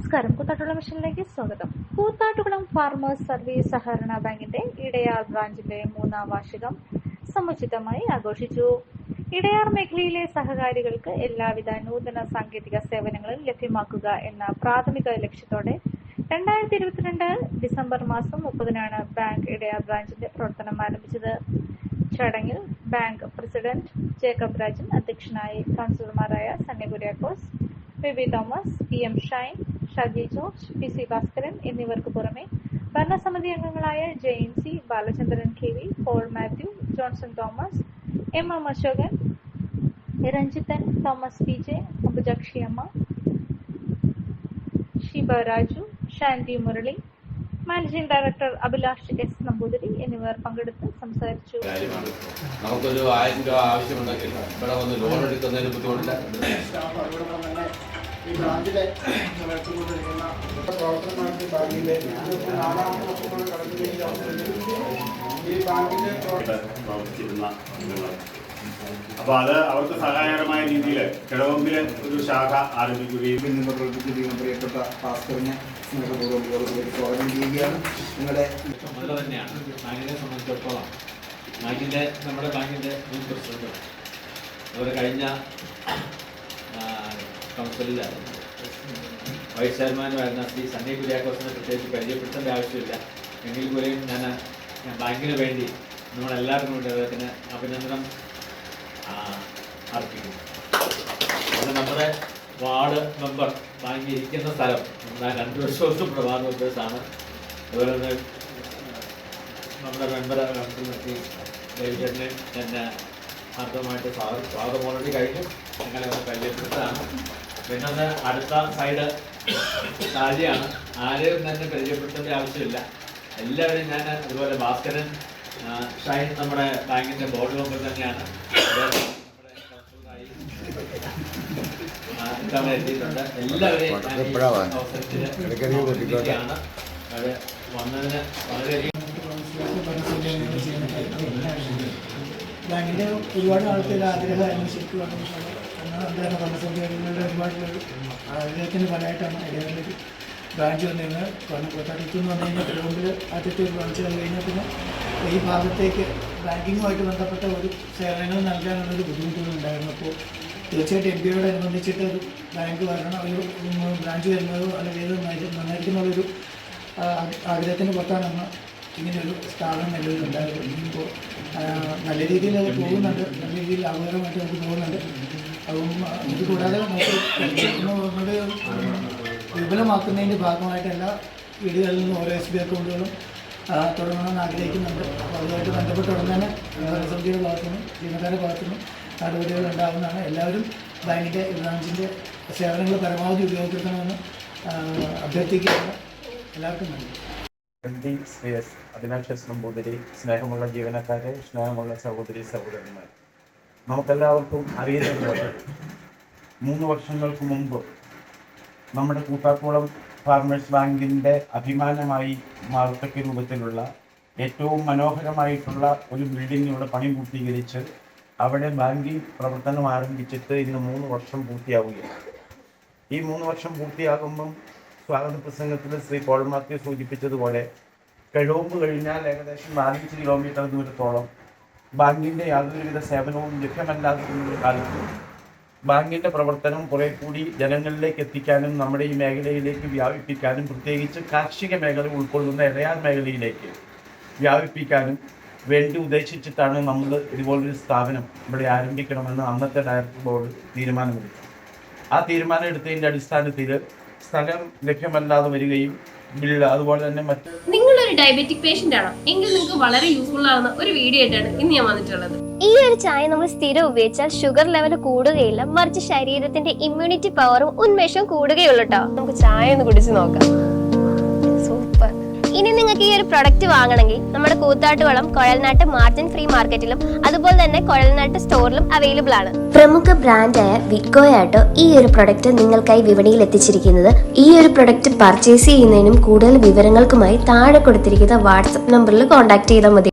നമസ്കാരം. കൂത്താട്ടുകുളം മിഷനിലേക്ക് സ്വാഗതം. Koothattukulam farmers service സഹകരണ ബാങ്കിന്റെ ഇടയാർ ബ്രാഞ്ചിന്റെ 3ാം വാർഷികം സമുചിതമായി ആഘോഷിച്ചു. ഇടയാർ മേഖലയിലെ സഹകാരികൾക്ക് എല്ലാവിധ നൂതന സാങ്കേതിക സേവനങ്ങളും ലഭ്യമാക്കുക എന്ന പ്രാഥമിക ലക്ഷ്യത്തോടെ 2022 ഡിസംബർ മാസം 30-നാണ് ബാങ്ക് ഇടയാർ ബ്രാഞ്ചിന്റെ പ്രവർത്തനം ആരംഭിച്ചത്. ചടങ്ങിൽ ബാങ്ക് പ്രസിഡന്റ് ജേക്കബ് രാജൻ അധ്യക്ഷനായി. കൗൺസിലർമാരായ സണ്ണി കുര്യാക്കോസ്, ബേബി തോമസ്, PM ഷൈൻ, ഷാജി ജോർജ്, PC ഭാസ്കരൻ എന്നിവർക്ക് പുറമെ ഭരണസമിതി അംഗങ്ങളായ JNC, Balachandran KV, Paul Mathew, Johnson Thomas, MM Ashokan, Ranjithan, Thomas PJ, Ambujakshi Amma, Sheeba Raju, Shanti Murali, managing director Abhilash S Namboothiri എന്നിവർ പങ്കെടുത്ത് സംസാരിച്ചു. നമുക്കൊരു 1000 രൂപ ആവശ്യമുണ്ടെങ്കിൽ ഇവിടെ വന്ന് ലോൺ എടുക്കുന്നതിന് ബുദ്ധിമുട്ടില്ല. ഈ ബ്രാഞ്ചിലെ നടത്തിക്കൊണ്ടിരിക്കുന്ന പ്രവർത്തനമായിട്ട് ബാങ്കിലെ 4ാം വർഷത്തോടെ കടന്നുകഴിഞ്ഞ ഈ ബാങ്കിന്റെ പ്രവർത്തിച്ചിരുന്ന അംഗങ്ങൾ. അപ്പോൾ അത് അവർക്ക് സഹായകരമായ രീതിയിൽ കിഴവമ്പിലെ ഒരു ശാഖ ആരംഭിക്കുകയും നിന്ന് പ്രവർത്തിച്ചിരിക്കുന്ന പ്രിയപ്പെട്ട ഭാസ്കറിനെ സ്നേഹപൂർവ്വം സ്വാഗതം ചെയ്യുകയാണ്. നിങ്ങളുടെ ചുമതല തന്നെയാണ് ബാങ്കിനെ സംബന്ധിച്ചിടത്തോളം. നമ്മുടെ ബാങ്കിൻ്റെ മുൻ പ്രസിഡന്റ് അതുപോലെ കഴിഞ്ഞ കൗൺസിലിൽ വൈസ് ചെയർമാനുമായിരുന്ന ശ്രീ സണ്ണി കുര്യാക്കോസിനെ പ്രത്യേകിച്ച് പരിചയപ്പെടുത്തേണ്ട ആവശ്യമില്ല. എങ്കിൽ പോലെയും ഞാൻ ബാങ്കിന് വേണ്ടി നമ്മളെല്ലാവർക്കും വേണ്ടി അദ്ദേഹത്തിന് അഭിനന്ദനം അർപ്പിക്കുന്നു. അത് നമ്മുടെ വാർഡ് മെമ്പർ ബാങ്കിൽ ഇരിക്കുന്ന സ്ഥലം നമ്മുടെ 2 വർഷവും പ്രഭാത ഉദ്ദേശമാണ്. അതുപോലെ തന്നെ നമ്മുടെ മെമ്പർ കൗൺസിൽ ഡേവിഡനെ തന്നെ ആർദ്രമായിട്ട് സ്വാഗതം ഓൾറെഡി കഴിഞ്ഞു. അങ്ങനെ ഒന്ന് പരിചയപ്പെടുത്തതാണ്. പിന്നെ അടുത്ത സൈഡ് താഴെയാണ്. ആരെയും തന്നെ പരിചയപ്പെടുത്തേണ്ട ആവശ്യമില്ല. എല്ലാവരും ഞാൻ അതുപോലെ ഭാസ്കരൻ ഷൈൻ നമ്മുടെ ബാങ്കിൻ്റെ ബോർഡ് മെമ്പർ തന്നെയാണ്. ഇത്തവണ എത്തിയിട്ടുണ്ട്. എല്ലാവരെയും അവസരത്തിലാണ് അത് വന്നതിന് വളരെയധികം. ബാങ്കിൻ്റെ ഒരുപാട് ആൾക്കാർ ആഗ്രഹമായിരുന്നു ശരിക്കും എന്താണ് ഭരണസമിതികളുടെ ഒരുപാട് ആഗ്രഹത്തിന് ഫലമായിട്ടാണ് ഇടയാറിലേക്ക് ബ്രാഞ്ച് വന്നിരുന്നത്. കാരണം കോട്ടാട്ടത്ത് എന്ന് പറഞ്ഞു കഴിഞ്ഞാൽ തിരുവനന്തപുരം ആദ്യത്തെ ഒരു ബ്രാഞ്ച് കഴിഞ്ഞാൽ പിന്നെ ഈ ഭാഗത്തേക്ക് ബാങ്കിങ്ങുമായിട്ട് ബന്ധപ്പെട്ട ഒരു സേവനങ്ങൾ നൽകാനുള്ളൊരു ബുദ്ധിമുട്ടുകളുണ്ടായിരുന്നു. അപ്പോൾ തീർച്ചയായിട്ടും MPയോടനുബന്ധിച്ചിട്ട് ഒരു ബാങ്ക് വരണം, ഒരു ബ്രാഞ്ച് വരുന്നതോ അല്ലെങ്കിൽ ഇത് നന്നായിരിക്കുന്നുള്ളൊരു ആഗ്രഹത്തിന് പുറത്താണെന്ന് ഇങ്ങനെയൊരു സ്ഥാപനം നിലവിലുണ്ടായിരുന്നു. ഇനിയിപ്പോൾ നല്ല രീതിയിൽ അത് പോകുന്നുണ്ട്, നല്ല രീതിയിൽ ലാഭകരമായിട്ട് നമുക്ക് പോകുന്നുണ്ട്. അപ്പം ഇത് കൂടാതെ നമുക്ക് വിപുലമാക്കുന്നതിൻ്റെ ഭാഗമായിട്ട് എല്ലാ വീടുകളിൽ നിന്നും ഓരോ SB അക്കൗണ്ടുകളും തുടങ്ങണമെന്ന് ആഗ്രഹിക്കുന്നുണ്ട്. അപ്പോൾ അതുമായിട്ട് ബന്ധപ്പെട്ട് ഉടൻ തന്നെ ഭരണസമിതിയുടെ ഭാഗത്തുനിന്നും ജീവനക്കാരുടെ ഭാഗത്തുനിന്നും നടപടികൾ ഉണ്ടാകുന്നതാണ്. എല്ലാവരും ബാങ്കിൻ്റെ ബ്രാഞ്ചിൻ്റെ സേവനങ്ങൾ പരമാവധി ഉപയോഗപ്പെടുത്തണമെന്ന് അഭ്യർത്ഥിക്കുകയാണ്. എല്ലാവർക്കും നന്ദി. MD CS Abhilash S Namboothiri, സ്നേഹമുള്ള ജീവനക്കാരെ, സ്നേഹമുള്ള സഹോദരി സഹോദരന്മാർ, നമുക്കെല്ലാവർക്കും അറിയുന്നതുപോലെ 3 വർഷങ്ങൾക്ക് മുമ്പ് നമ്മുടെ കൂത്താട്ടുകുളം ഫാർമേഴ്സ് ബാങ്കിൻ്റെ അഭിമാനമായി മാറത്തക്ക രൂപത്തിലുള്ള ഏറ്റവും മനോഹരമായിട്ടുള്ള ഒരു ബിൽഡിംഗ് ഇവിടെ പണി പൂർത്തീകരിച്ച് അവിടെ ബാങ്കിങ് പ്രവർത്തനം ആരംഭിച്ചിട്ട് ഇന്ന് 3 വർഷം പൂർത്തിയാവുകയാണ്. ഈ 3 വർഷം പൂർത്തിയാകുമ്പം സ്വാഗത പ്രസംഗത്തിൽ ശ്രീ പോൾ മാത്യു സൂചിപ്പിച്ചതുപോലെ കിഴവമ്പ് കഴിഞ്ഞാൽ ഏകദേശം 45 കിലോമീറ്റർ ദൂരത്തോളം ബാങ്കിൻ്റെ യാതൊരുവിധ സേവനവും ലഭ്യമല്ലാത്ത കാലത്ത് ബാങ്കിൻ്റെ പ്രവർത്തനം കുറേ കൂടി ജനങ്ങളിലേക്ക് എത്തിക്കാനും നമ്മുടെ ഈ മേഖലയിലേക്ക് വ്യാപിപ്പിക്കാനും പ്രത്യേകിച്ച് കാർഷിക മേഖല ഉൾക്കൊള്ളുന്ന ഇടയാർ മേഖലയിലേക്ക് വ്യാപിപ്പിക്കാനും വേണ്ടി ഉദ്ദേശിച്ചിട്ടാണ് നമ്മൾ ഇതുപോലൊരു സ്ഥാപനം ഇവിടെ ആരംഭിക്കണമെന്ന് അന്നത്തെ ഡയറക്ടർ ബോർഡ് തീരുമാനമെടുത്തു. ആ തീരുമാനം എടുത്തതിൻ്റെ അടിസ്ഥാനത്തിൽ സ്ഥലം ലഭ്യമല്ലാതെ വരികയും അതുപോലെ തന്നെ നിങ്ങളൊരു ഡയബറ്റിക് പേഷ്യന്റ് ആണോ എങ്കിൽ നിങ്ങൾക്ക് വളരെ യൂസ്ഫുൾ ആവുന്ന ഒരു വീഡിയോ ആയിട്ടാണ് ഇന്ന് ഞാൻ വന്നിട്ടുള്ളത്. ഈ ഒരു ചായ നമ്മൾ സ്ഥിരം ഉപയോഗിച്ചാൽ ഷുഗർ ലെവൽ കൂടുകയില്ല, മറിച്ച് ശരീരത്തിന്റെ ഇമ്മ്യൂണിറ്റി പവറും ഉന്മേഷവും കൂടുകയുള്ളൂ കേട്ടോ. നമുക്ക് ചായ ഒന്ന് കുടിച്ച് നോക്കാം. സൂപ്പർ. ഇനി നിങ്ങൾക്ക് ഈ ഒരു പ്രൊഡക്റ്റ് വാങ്ങണമെങ്കിൽ നമ്മുടെ കൂത്താട്ടുകുളം കൊഴൽനാട്ട് മാർജിൻ ഫ്രീ മാർക്കറ്റിലും അതുപോലെ തന്നെ കൊഴൽനാട്ട് സ്റ്റോറിലും അവൈലബിൾ ആണ്. പ്രമുഖ ബ്രാൻഡായ വിക്കോയാട്ടോ ഈ ഒരു പ്രൊഡക്റ്റ് നിങ്ങൾക്കായി വിപണിയിൽ എത്തിച്ചിരിക്കുന്നത്. ഈ ഒരു പ്രൊഡക്റ്റ് പർച്ചേസ് ചെയ്യുന്നതിനും കൂടുതൽ വിവരങ്ങൾക്കുമായി താഴെ കൊടുത്തിരിക്കുന്ന വാട്സ്ആപ്പ് നമ്പറിൽ കോൺടാക്ട് ചെയ്താൽ മതി.